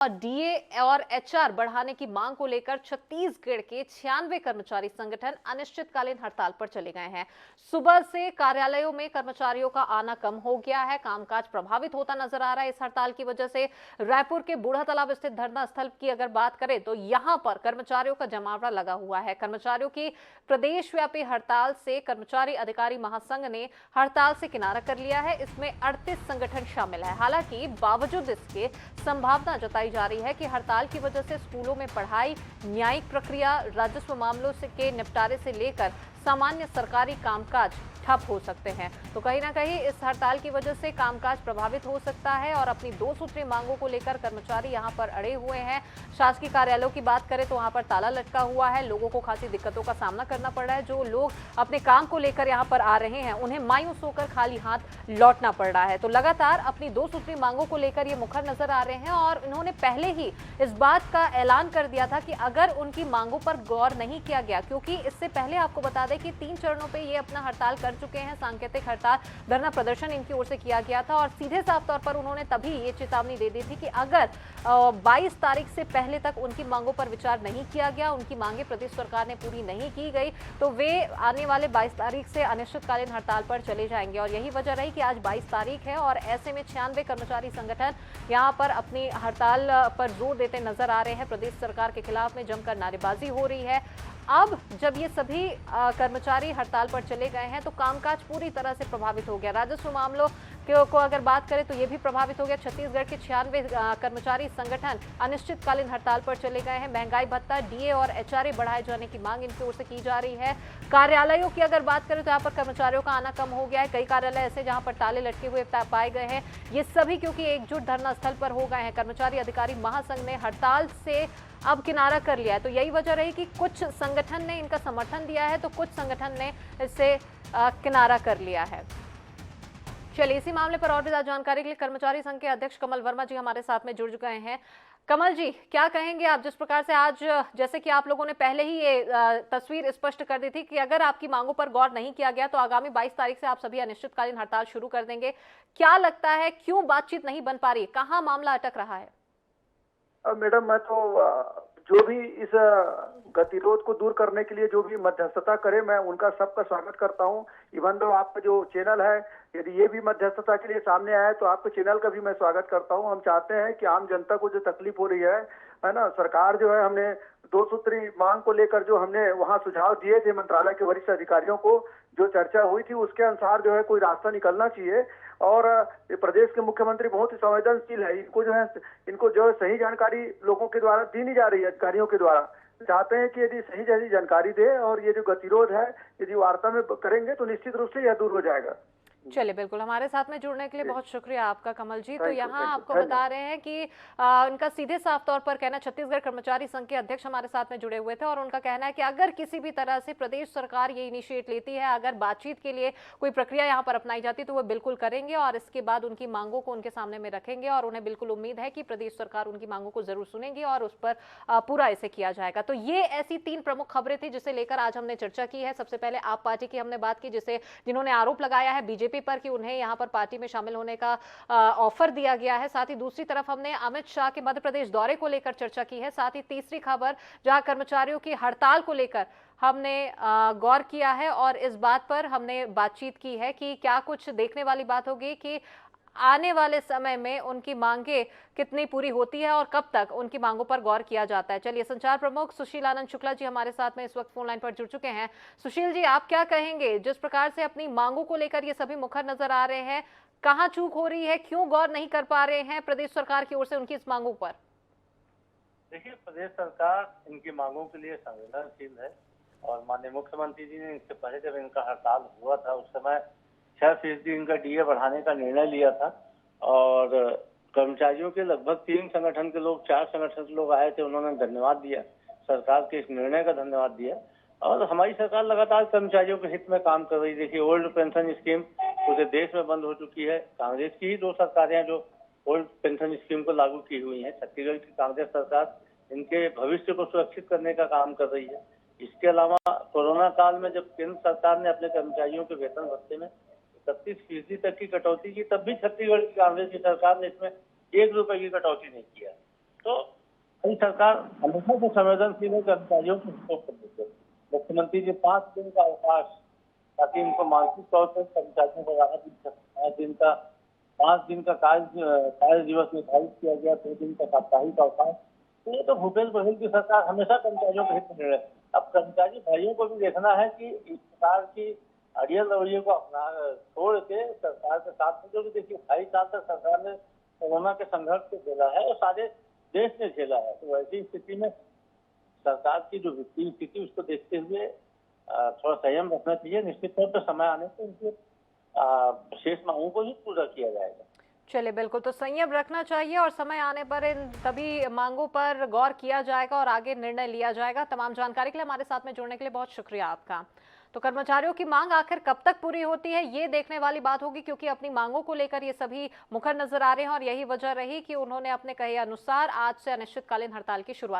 DA और HR बढ़ाने की मांग को लेकर छत्तीसगढ़ के 96 कर्मचारी संगठन अनिश्चितकालीन हड़ताल पर चले गए हैं। सुबह से कार्यालयों में कर्मचारियों का आना कम हो गया है, कामकाज प्रभावित होता नजर आ रहा है। इस हड़ताल की वजह से रायपुर के बूढ़ा तालाब स्थित धरना स्थल की अगर बात करें तो यहां पर कर्मचारियों का जमावड़ा लगा हुआ है। कर्मचारियों की प्रदेशव्यापी हड़ताल से कर्मचारी अधिकारी महासंघ ने हड़ताल से किनारा कर लिया है। इसमें 38 संगठन शामिल है। हालांकि बावजूद इसके संभावना जताई जा रही है कि हड़ताल की वजह से स्कूलों में पढ़ाई, न्यायिक प्रक्रिया, राजस्व मामलों के निपटारे से लेकर सामान्य सरकारी कामकाज ठप हो सकते हैं। तो कहीं ना कहीं इस हड़ताल की वजह से कामकाज प्रभावित हो सकता है और अपनी 2 सूत्री मांगों को लेकर कर्मचारी यहां पर अड़े हुए हैं। शासकीय कार्यालयों की बात करें तो वहां पर ताला लटका हुआ है। लोगों को खासी दिक्कतों का सामना करना पड़ रहा है। जो लोग अपने काम को लेकर यहां पर आ रहे हैं उन्हें मायूस होकर खाली हाथ लौटना पड़ रहा है। तो लगातार अपनी 2 सूत्री मांगों को लेकर ये मुखर नजर आ रहे हैं और इन्होंने पहले ही इस बात का ऐलान कर दिया था कि अगर उनकी मांगों पर गौर नहीं किया गया, क्योंकि इससे पहले आपको बता दें कि 3 चरणों पे ये अपना हड़ताल कर चुके हैं। सांकेतिक हड़ताल, धरना प्रदर्शन इनकी ओर से किया गया था और सीधे साफ तौर पर उन्होंने तभी ये चेतावनी दे दी थी कि अगर 22 तारीख से पहले तक उनकी मांगों पर विचार नहीं किया गया, उनकी मांगे प्रदेश सरकार ने पूरी नहीं की गई, तो वे आने वाले 22 तारीख से अनिश्चितकालीन हड़ताल पर चले जाएंगे। और यही वजह रही कि आज 22 तारीख है और ऐसे में 96 कर्मचारी संगठन यहाँ पर अपनी हड़ताल पर जोर देते नजर आ रहे हैं। प्रदेश सरकार के खिलाफ में जमकर नारेबाजी हो रही है। अब जब ये सभी कर्मचारी हड़ताल पर चले गए हैं तो कामकाज पूरी तरह से प्रभावित हो गया। राजस्व मामलों को अगर बात करें तो ये भी प्रभावित हो गया। छत्तीसगढ़ के 96 कर्मचारी संगठन अनिश्चितकालीन हड़ताल पर चले गए हैं। महंगाई भत्ता, डीए और एचआरए बढ़ाए जाने की मांग इनकी ओर से की जा रही है। कार्यालयों की अगर बात करें तो यहाँ पर कर्मचारियों का आना कम हो गया है। कई कार्यालय ऐसे जहां पर ताले लटके हुए पाए गए हैं। ये सभी क्योंकि एकजुट धरना स्थल पर हो गए हैं। कर्मचारी अधिकारी महासंघ ने हड़ताल से अब किनारा कर लिया है। तो यही वजह रही कि कुछ संगठन ने इनका समर्थन दिया है तो कुछ संगठन ने इससे किनारा कर लिया है। चलिए इसी मामले पर और भी ज्यादा जानकारी के लिए कर्मचारी संघ के अध्यक्ष कमल वर्मा जी हमारे साथ में जुड़ गए हैं। कमल जी, क्या कहेंगे आप, जिस प्रकार से आज जैसे कि आप लोगों ने पहले ही ये तस्वीर स्पष्ट कर दी थी कि अगर आपकी मांगों पर गौर नहीं किया गया तो आगामी 22 तारीख से आप सभी अनिश्चितकालीन हड़ताल शुरू कर देंगे। क्या लगता है क्यों बातचीत नहीं बन पा रही, कहाँ मामला अटक रहा है? मैडम, मैं तो जो भी इस गतिरोध को दूर करने के लिए जो भी मध्यस्थता करे, मैं उनका सबका स्वागत करता हूं। इवन दो आपका जो चैनल है, यदि ये भी मध्यस्थता के लिए सामने आया तो आपके चैनल का भी मैं स्वागत करता हूं। हम चाहते हैं कि आम जनता को जो तकलीफ हो रही है ना, सरकार जो है, हमने 2 सूत्री मांग को लेकर जो हमने वहां सुझाव दिए थे मंत्रालय के वरिष्ठ अधिकारियों को, जो चर्चा हुई थी उसके अनुसार जो है कोई रास्ता निकलना चाहिए। और प्रदेश के मुख्यमंत्री बहुत ही संवेदनशील है। इनको जो है सही जानकारी लोगों के द्वारा दी नहीं जा रही है, अधिकारियों के द्वारा। चाहते हैं कि यदि सही जैसी जानकारी दे और ये जो गतिरोध है यदि वार्ता में करेंगे तो निश्चित रूप से यह दूर हो जाएगा। चलिए, बिल्कुल, हमारे साथ में जुड़ने के लिए बहुत शुक्रिया आपका कमल जी। तो यहाँ आपको थैंक यू। बता रहे हैं कि उनका सीधे साफ तौर पर कहना, छत्तीसगढ़ कर्मचारी संघ के अध्यक्ष हमारे साथ में जुड़े हुए थे और उनका कहना है कि अगर किसी भी तरह से प्रदेश सरकार ये इनिशिएट लेती है, अगर बातचीत के लिए कोई प्रक्रिया यहाँ पर अपनाई जाती तो वो बिल्कुल करेंगे और इसके बाद उनकी मांगों को उनके सामने में रखेंगे और उन्हें बिल्कुल उम्मीद है कि प्रदेश सरकार उनकी मांगों को जरूर सुनेगी और उस पर पूरा इसे किया जाएगा। तो ये ऐसी 3 प्रमुख खबरें थी जिसे लेकर आज हमने चर्चा की है। सबसे पहले आप पार्टी की हमने बात की, जिन्होंने आरोप लगाया है बीजेपी पर कि उन्हें यहाँ पर पार्टी में शामिल होने का ऑफर दिया गया है। साथ ही दूसरी तरफ हमने अमित शाह के मध्य प्रदेश दौरे को लेकर चर्चा की है। साथ ही तीसरी खबर जहां कर्मचारियों की हड़ताल को लेकर हमने गौर किया है और इस बात पर हमने बातचीत की है कि क्या कुछ देखने वाली बात होगी कि आने वाले समय में उनकी मांगे कितनी पूरी होती है और कब तक उनकी मांगों पर गौर किया जाता है। चलिए, संचार प्रमुख सुशील आनंद शुक्ला जी हमारे साथ में इस वक्त फोन लाइन पर जुड़ चुके हैं। सुशील जी, आप क्या कहेंगे, जिस प्रकार से अपनी मांगों को लेकर ये सभी मुखर नजर आ रहे हैं, कहाँ चूक हो रही है, क्यों गौर नहीं कर पा रहे हैं प्रदेश सरकार की ओर से उनकी इस मांगों पर? देखिए, प्रदेश सरकार इनकी मांगों के लिए संवेदनशील है और माननीय मुख्यमंत्री जी ने इससे पहले जब इनका हड़ताल हुआ था उस समय 6% इनका डीए बढ़ाने का निर्णय लिया था और कर्मचारियों के लगभग 3 संगठन के लोग, 4 संगठन के लोग आए थे। उन्होंने धन्यवाद दिया, सरकार के इस निर्णय का धन्यवाद दिया और हमारी सरकार लगातार कर्मचारियों के हित में काम कर रही है। देखिए, ओल्ड पेंशन स्कीम पूरे देश में बंद हो चुकी है। कांग्रेस की ही 2 सरकारें हैं जो ओल्ड पेंशन स्कीम को लागू की हुई है। छत्तीसगढ़ की कांग्रेस सरकार इनके भविष्य को सुरक्षित करने का काम कर रही है। इसके अलावा कोरोना काल में जब केंद्र सरकार ने अपने कर्मचारियों के वेतन भत्ते में 31% तक की कटौती की, तब भी छत्तीसगढ़ की कांग्रेस की सरकार ने इसमें 1 रुपए की कटौती नहीं किया। तो वही सरकार हमेशा से संवेदनशील है कर्मचारियों के हितों को लेकर। मुख्यमंत्री जी 5 दिन का अवकाश ताकि उनको मानसिक तौर पर कर्मचारियों को राहत मिल सके। 5 दिन का कार्य दिवस निर्धारित किया गया, 2 दिन का साप्ताहिक अवकाश। तो ये तो भूपेश बघेल की सरकार हमेशा कर्मचारियों के हित में निर्णय। अब कर्मचारी भाइयों को भी देखना है कि इस प्रकार की अड़ियल रवैये को अपना छोड़ के सरकार के साथ में, जो भी देखिए 2.5 साल तक सरकार ने कोरोना के संघर्ष को झेला है और सारे देश ने झेला है। तो ऐसी स्थिति में सरकार की जो वित्तीय स्थिति उसको देखते हुए थोड़ा संयम रखना चाहिए। निश्चित तौर पर समय आने पर उनके शेष मांगों को ही पूरा किया जाएगा। चलिए, बिल्कुल, तो संयम रखना चाहिए और समय आने पर इन सभी मांगों पर गौर किया जाएगा और आगे निर्णय लिया जाएगा। तमाम जानकारी के लिए हमारे साथ में जुड़ने के लिए बहुत शुक्रिया आपका। तो कर्मचारियों की मांग आखिर कब तक पूरी होती है, ये देखने वाली बात होगी, क्योंकि अपनी मांगों को लेकर ये सभी मुखर नजर आ रहे हैं और यही वजह रही कि उन्होंने अपने कहे अनुसार आज से अनिश्चितकालीन हड़ताल की शुरुआत